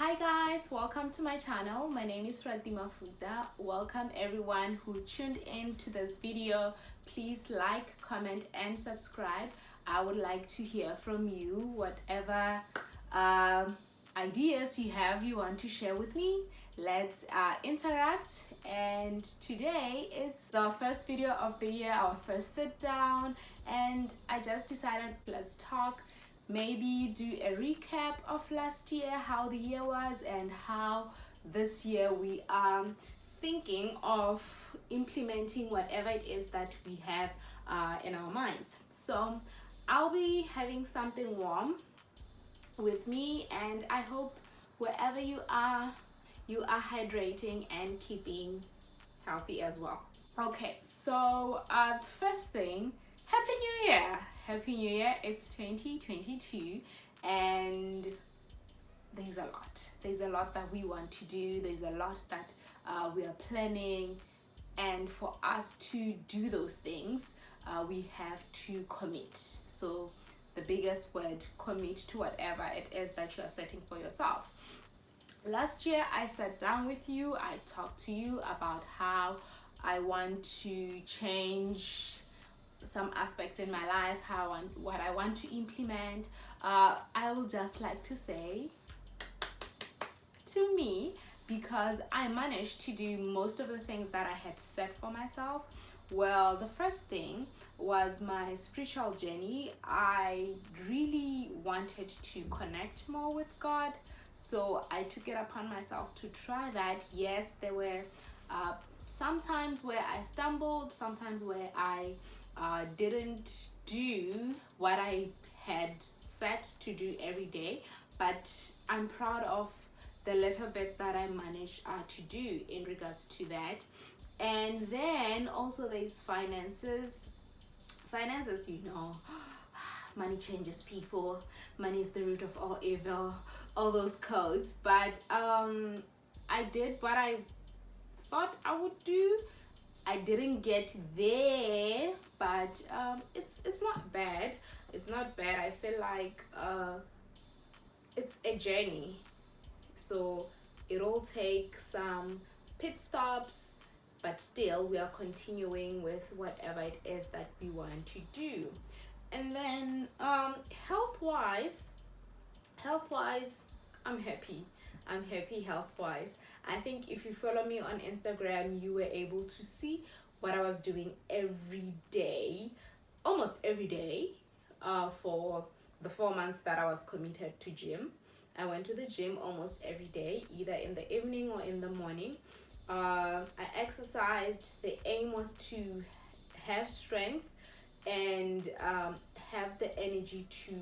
Hi guys, welcome to my channel. My name is RATIE MAFUTA. Welcome everyone who tuned in to this video. Please like, comment and subscribe. I would like to hear from you, whatever ideas you have you want to share with me. Let's interact. And today is the first video of the year, our first sit down, and I just decided let's talk, maybe do a recap of last year, how the year was and how this year we are thinking of implementing whatever it is that we have in our minds. So I'll be having something warm with me, and I hope wherever you are hydrating and keeping healthy as well. Okay, so the first thing, Happy New Year! Happy New Year! It's 2022 and there's a lot that we want to do. There's a lot that we are planning, and for us to do those things we have to commit. So the biggest word, commit to whatever it is that you are setting for yourself. Last year I sat down with you, I talked to you about how I want to change some aspects in my life, what I want to implement. I will just like to say, to me, because I managed to do most of the things that I had set for myself. Well, the first thing was my spiritual journey. I really wanted to connect more with God, so I took it upon myself to try that. Yes, there were sometimes where I stumbled, sometimes where I didn't do what I had set to do every day, but I'm proud of the little bit that I managed to do in regards to that. And then also there's finances, you know. Money changes people, money is the root of all evil, all those codes. But I did what I thought I would do. I didn't get there, but it's not bad. It's not bad. I feel like it's a journey, so it'll take some pit stops, but still we are continuing with whatever it is that we want to do. And then health-wise, I'm happy health-wise. I think if you follow me on Instagram, you were able to see what I was doing every day, almost every day, for the 4 months that I was committed to gym. I went to the gym almost every day, either in the evening or in the morning. I exercised. The aim was to have strength and have the energy to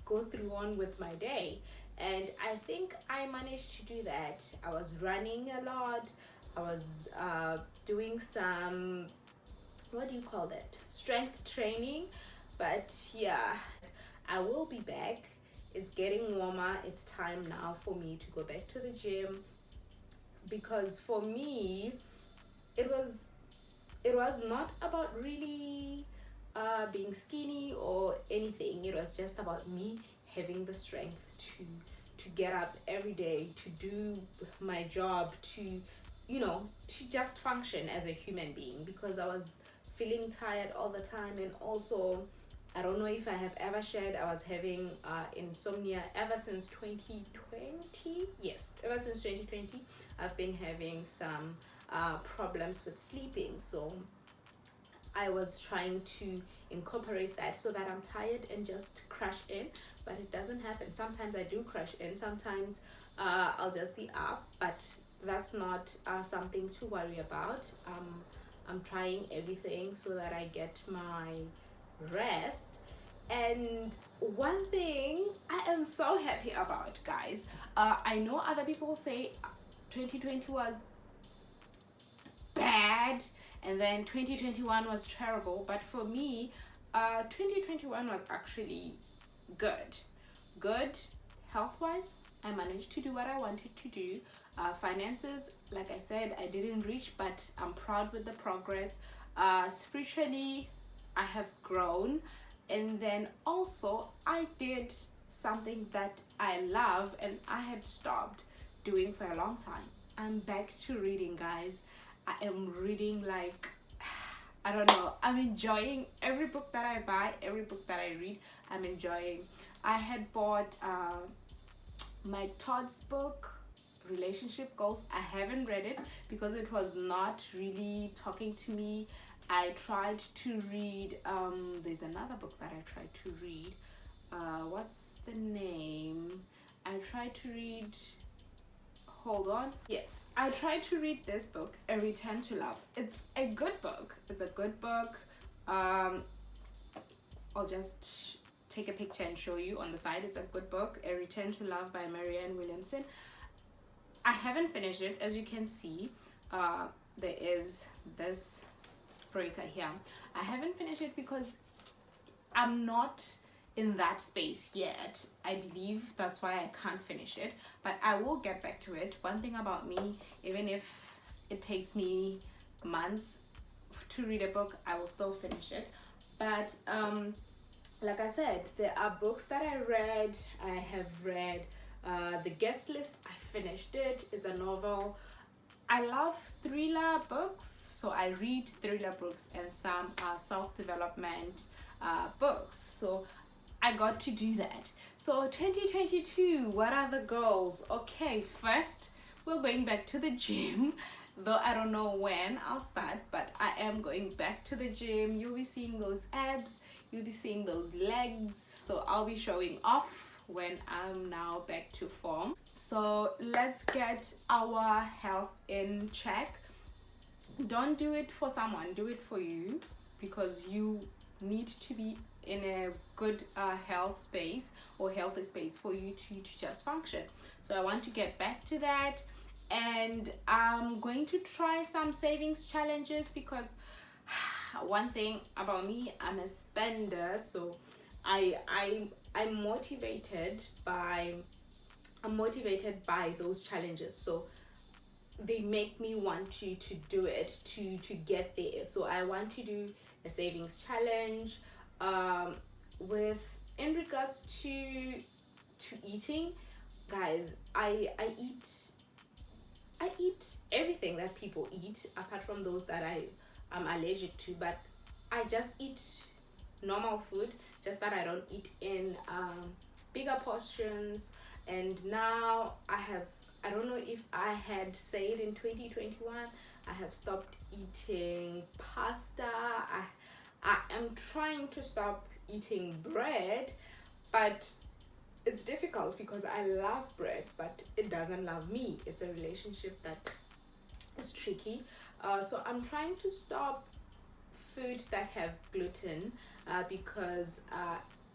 go through on with my day, and I think I managed to do that. I was running a lot. I was doing some, what do you call that, strength training. But yeah, I will be back. It's getting warmer. It's time now for me to go back to the gym, because for me it was not about really being skinny or anything. It was just about me having the strength to get up every day, to do my job, to just function as a human being, because I was feeling tired all the time. And also, I don't know if I have ever shared, I was having insomnia ever since 2020. Yes, ever since 2020 I've been having some problems with sleeping. So I was trying to incorporate that so that I'm tired and just crash in, but it doesn't happen. Sometimes I do crash in, sometimes I'll just be up, but that's not something to worry about. I'm trying everything so that I get my rest. And one thing I am so happy about, guys, I know other people say 2020 was bad and then 2021 was terrible, but for me 2021 was actually good health-wise. I managed to do what I wanted to do. Finances, like I said, I didn't reach, but I'm proud with the progress. Spiritually, I have grown. And then also I did something that I love and I had stopped doing for a long time. I'm back to reading, guys. I am reading like, I don't know. I'm enjoying every book that I buy, every book that I read. I'm enjoying. I had bought my Todd's book, Relationship Goals. I haven't read it because it was not really talking to me. I tried to read, there's another book that I tried to read. What's the name? I tried to read, hold on. Yes, I tried to read this book, A Return to Love. It's a good book. It's a good book. I'll just take a picture and show you on the side. It's a good book, A Return to Love by Marianne Williamson. I haven't finished it. As you can see, there is this breaker here. I haven't finished it because I'm not in that space yet. I believe that's why I can't finish it, but I will get back to it. One thing about me, even if it takes me months to read a book, I will still finish it. But like I said, there are books that I have read. The Guest List, I finished it. It's a novel. I love thriller books, so I read thriller books, and some are self-development books. So I got to do that. So 2022, what are the goals? Okay, first we're going back to the gym, though I don't know when I'll start, but I am going back to the gym. You'll be seeing those abs, you'll be seeing those legs, so I'll be showing off when I'm now back to form. So let's get our health in check. Don't do it for someone, do it for you, because you need to be in a good health space or healthy space for you to just function. So I want to get back to that, and I'm going to try some savings challenges, because one thing about me, I'm a spender. So I'm motivated by those challenges. So they make me want to do it to get there. So I want to do a savings challenge. With in regards to eating, guys, I eat everything that people eat, apart from those that I'm allergic to, but I just eat normal food, just that I don't eat in bigger portions. And now I don't know if I had said in 2021, I have stopped eating pasta. I am trying to stop eating bread, but it's difficult because I love bread, but it doesn't love me. It's a relationship that is tricky. So I'm trying to stop food that have gluten because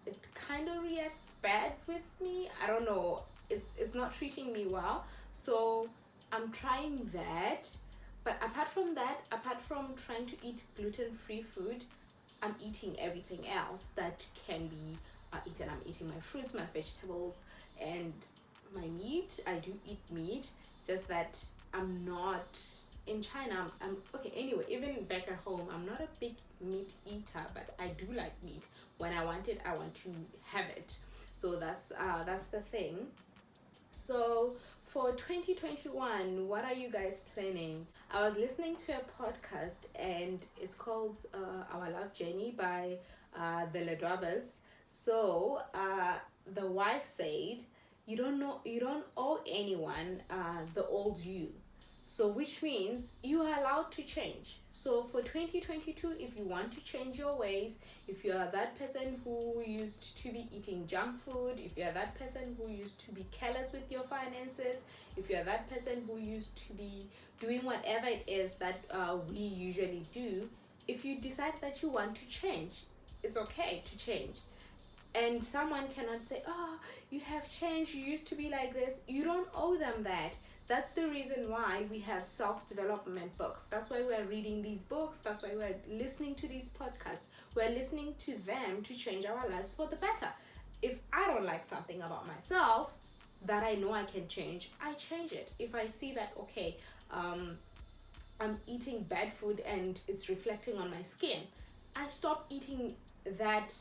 it kind of reacts bad with me. I don't know. It's not treating me well. So I'm trying that. But apart from that, apart from trying to eat gluten-free food, I'm eating everything else that can be eaten. I'm eating my fruits, my vegetables, and my meat. I do eat meat, just that I'm not in China. I'm okay. Anyway, even back at home, I'm not a big meat eater, but I do like meat. When I want it, I want to have it. So that's the thing. So for 2021, what are you guys planning? I was listening to a podcast, and it's called Our Love Journey by the Ledwabers. So the wife said, you don't owe anyone the old you. So which means you are allowed to change. So for 2022, if you want to change your ways, if you are that person who used to be eating junk food, if you are that person who used to be careless with your finances, if you are that person who used to be doing whatever it is that we usually do, if you decide that you want to change, it's okay to change. And someone cannot say, oh, you have changed, you used to be like this. You don't owe them that. That's the reason why we have self-development books. That's why we're reading these books. That's why we're listening to these podcasts. We're listening to them to change our lives for the better. If I don't like something about myself that I know I can change, I change it. If I see that, okay, I'm eating bad food and it's reflecting on my skin, I stop eating that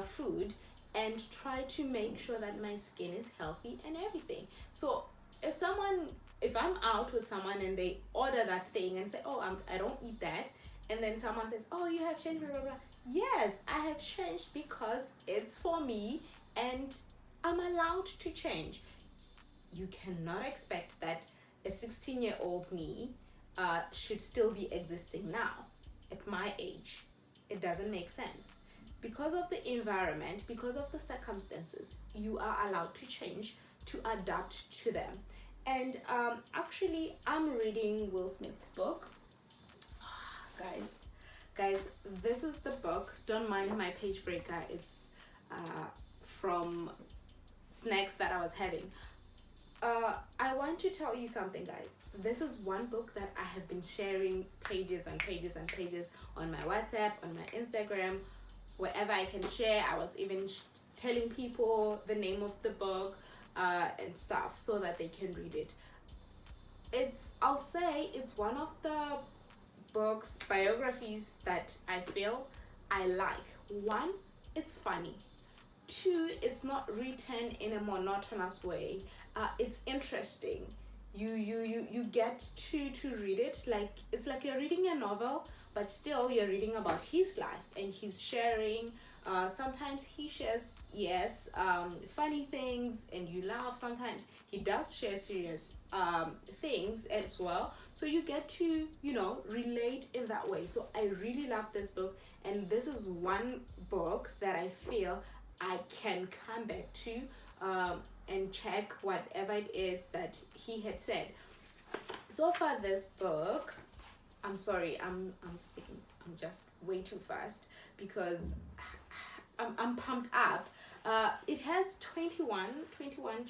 food, and try to make sure that my skin is healthy and everything. So if I'm out with someone and they order that thing and say, oh, I don't eat that, and then someone says, oh, you have changed, blah blah blah, yes, I have changed because it's for me and I'm allowed to change. You cannot expect that a 16-year-old me should still be existing now at my age. It doesn't make sense. Because of the environment, because of the circumstances, you are allowed to change, to adapt to them. And actually, I'm reading Will Smith's book. Guys, this is the book. Don't mind my page breaker. It's from snacks that I was having. I want to tell you something, guys. This is one book that I have been sharing pages and pages and pages on my WhatsApp, on my Instagram, wherever I can share. I was even telling people the name of the book and stuff so that they can read it. I'll say it's one of the books, biographies that I feel I like. One, it's funny. Two, it's not written in a monotonous way. It's interesting. You get to read it like it's like you're reading a novel, but still you're reading about his life and he's sharing. Sometimes he shares funny things and you laugh. Sometimes he does share serious things as well. So you get to relate in that way. So I really love this book, and this is one book that I feel I can come back to and check whatever it is that he had said. So far, this book, I'm sorry, I'm speaking, I'm just way too fast because I'm pumped up. It has 21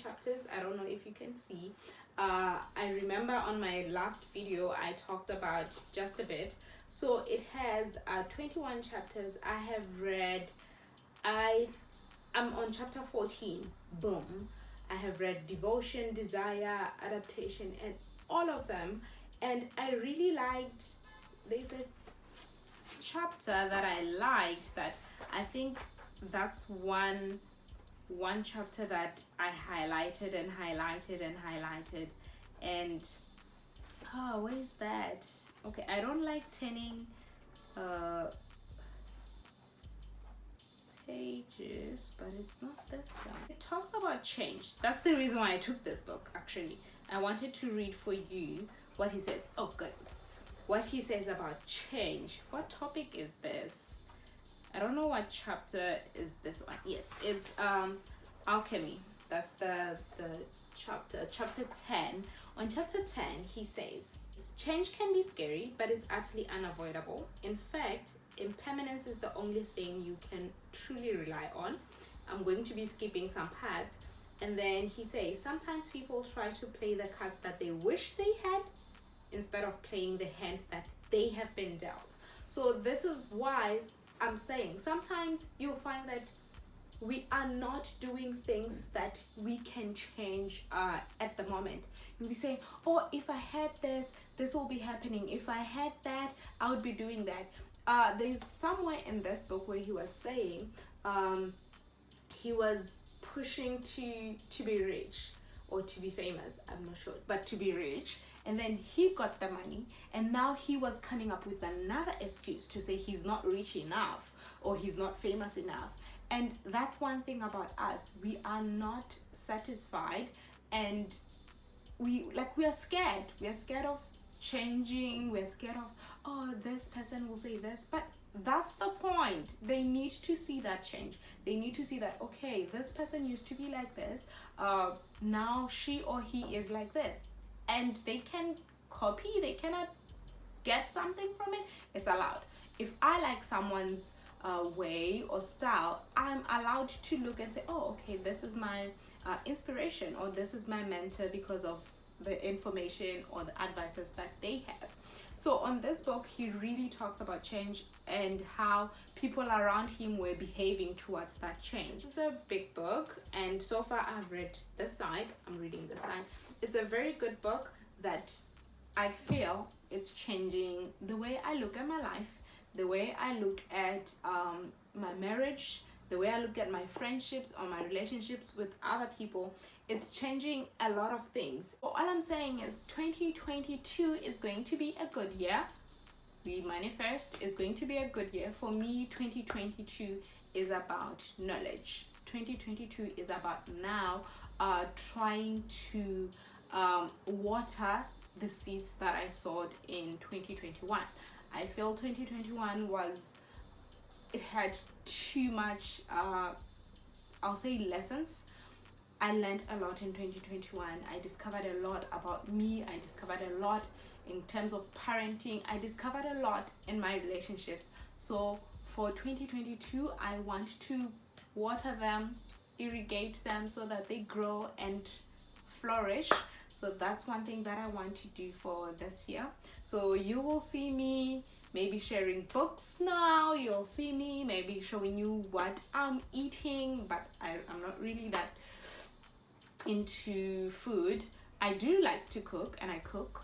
chapters. I don't know if you can see. I remember on my last video I talked about just a bit. So it has 21 chapters. I have read, I'm on chapter 14. Boom. I have read Devotion, Desire, Adaptation, and all of them. And I really liked, there's a chapter that I liked that I think that's one chapter that I highlighted and highlighted and highlighted. And where is that? Okay, I don't like turning pages, but it's not this one. It talks about change. That's the reason why I took this book. Actually, I wanted to read for you what he says. Oh good, what he says about change. What topic is this? I don't know what chapter is this one. Yes, it's alchemy. That's the chapter 10. On chapter 10 he says, change can be scary, but it's utterly unavoidable. In fact, impermanence is the only thing you can truly rely on. I'm going to be skipping some parts. And then he says, sometimes people try to play the cards that they wish they had instead of playing the hand that they have been dealt. So this is why I'm saying sometimes you'll find that we are not doing things that we can change at the moment. You'll be saying, oh, if I had this will be happening. If I had that, I would be doing that. There's somewhere in this book where he was saying he was pushing to be rich or to be famous, I'm not sure, but to be rich. And then he got the money, and now he was coming up with another excuse to say he's not rich enough or he's not famous enough. And that's one thing about us. We are not satisfied, and we are scared. We are scared of changing. We're scared of, oh, this person will say this, but that's the point. They need to see that change. They need to see that, okay, this person used to be like this, now she or he is like this, and they can copy. They cannot get something from it. It's allowed. If I like someone's way or style, I'm allowed to look and say, oh, okay, this is my inspiration, or this is my mentor because of the information or the advices that they have. So on this book, he really talks about change and how people around him were behaving towards that change. This is a big book, and so far I've read this side. I'm reading this side. It's a very good book that I feel it's changing the way I look at my life, the way I look at my marriage, the way I look at my friendships or my relationships with other people. It's changing a lot of things. All I'm saying is 2022 is going to be a good year. We manifest is going to be a good year. For me, 2022 is about knowledge. 2022 is about now trying to water the seeds that I sowed in 2021. I feel 2021 it had too much, I'll say, lessons. I learned a lot in 2021. I discovered a lot about me. I discovered a lot in terms of parenting. I discovered a lot in my relationships. So for 2022, I want to water them, irrigate them so that they grow and flourish. So that's one thing that I want to do for this year. So you will see me maybe sharing books now. You'll see me maybe showing you what I'm eating, but I'm not really that into food. I do like to cook, and I cook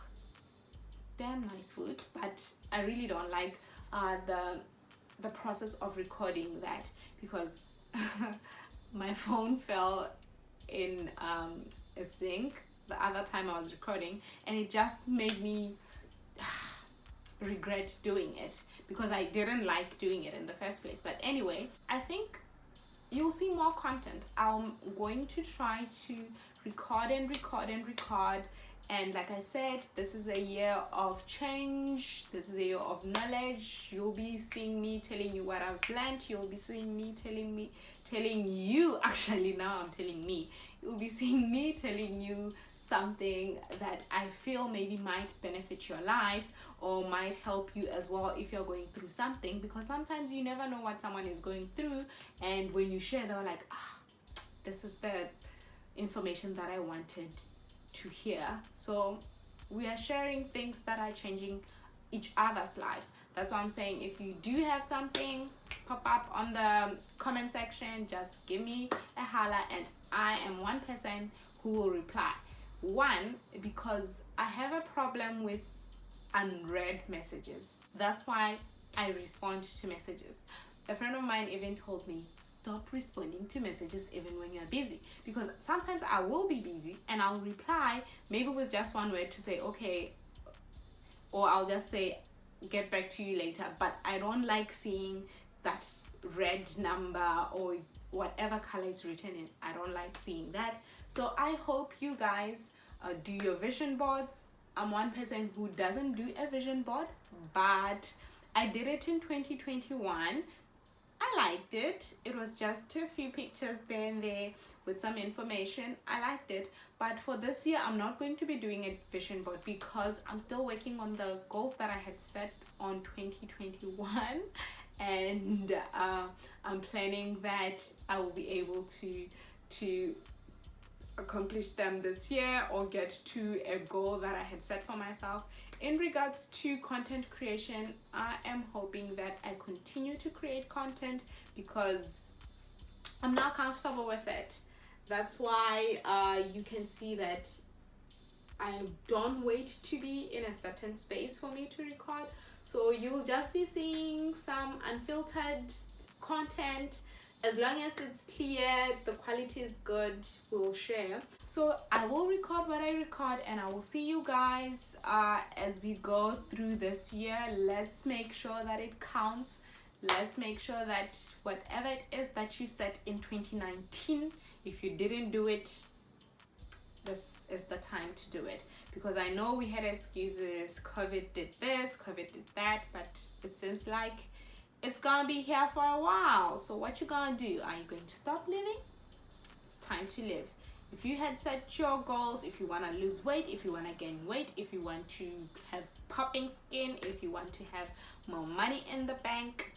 damn nice food, but I really don't like the process of recording that, because my phone fell in a sink the other time I was recording, and it just made me regret doing it, because I didn't like doing it in the first place. But anyway, I think you'll see more content. I'm going to try to record, and like I said, this is a year of change. This is a year of knowledge. You'll be seeing me telling you what I've learned. You'll be seeing me telling you, actually now I'm telling me, you'll be seeing me telling you something that I feel maybe might benefit your life or might help you as well if you're going through something, because sometimes you never know what someone is going through, and when you share, they're like, this is the information that I wanted to hear. So we are sharing things that are changing each other's lives. That's why I'm saying, if you do have something pop up on the comment section, just give me a holla, and I am one person who will reply. One, because I have a problem with unread messages. That's why I respond to messages. A friend of mine even told me, stop responding to messages even when you're busy, because sometimes I will be busy and I'll reply maybe with just one word to say okay, or I'll just say get back to you later, but I don't like seeing that red number or whatever color is written in. I don't like seeing that. So I hope you guys do your vision boards. I'm one person who doesn't do a vision board, but I did it in 2021. I liked it. It was just a few pictures there and there with some information. I liked it. But for this year, I'm not going to be doing a vision board, because I'm still working on the goals that I had set on 2021. And I'm planning that I will be able to accomplish them this year, or get to a goal that I had set for myself. In regards to content creation, I am hoping that I continue to create content, because I'm not comfortable with it. That's why you can see that I don't wait to be in a certain space for me to record. So you'll just be seeing some unfiltered content. As long as it's clear, the quality is good, we'll share. So I will record what I record, and I will see you guys as we go through this year. Let's make sure that it counts. Let's make sure that whatever it is that you set in 2019, if you didn't do it, this is the time to do it. Because I know we had excuses, COVID did this, COVID did that, but it seems like it's gonna be here for a while. So what you gonna do? Are you going to stop living? It's time to live. If you had set your goals, if you want to lose weight, if you want to gain weight, if you want to have popping skin, if you want to have more money in the bank,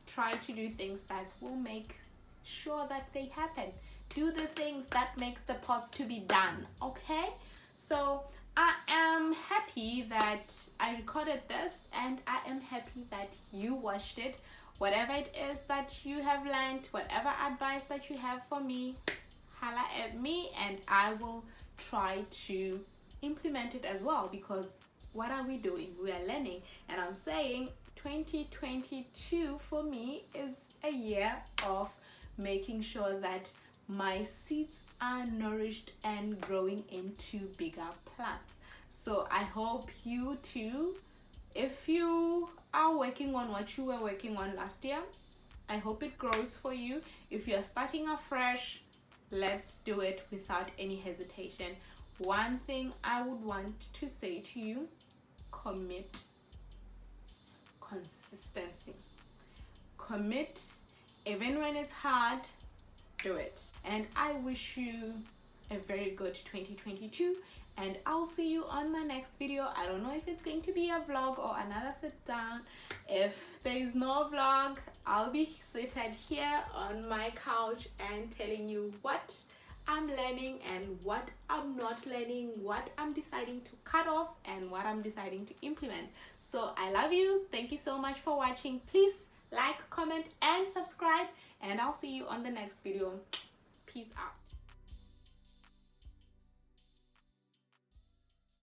try to do things that will make sure that they happen. Do the things that makes the pots to be done, okay? So I am happy that I recorded this, and I am happy that you watched it. Whatever it is that you have learned, whatever advice that you have for me, holla at me, and I will try to implement it as well, because what are we doing? We are learning. And I'm saying 2022 for me is a year of making sure that my seeds are nourished and growing into bigger plants. So I hope you too, if you are working on what you were working on last year, I hope it grows for you. If you're starting afresh, let's do it without any hesitation. One thing I would want to say to you: commit. Consistency. Commit even when it's hard. Do it. And I wish you a very good 2022, and I'll see you on my next video. I don't know if it's going to be a vlog or another sit down. If there is no vlog, I'll be seated here on my couch and telling you what I'm learning and what I'm not learning, what I'm deciding to cut off and what I'm deciding to implement. So I love you. Thank you so much for watching. Please like, comment and subscribe, and I'll see you on the next video. Peace out.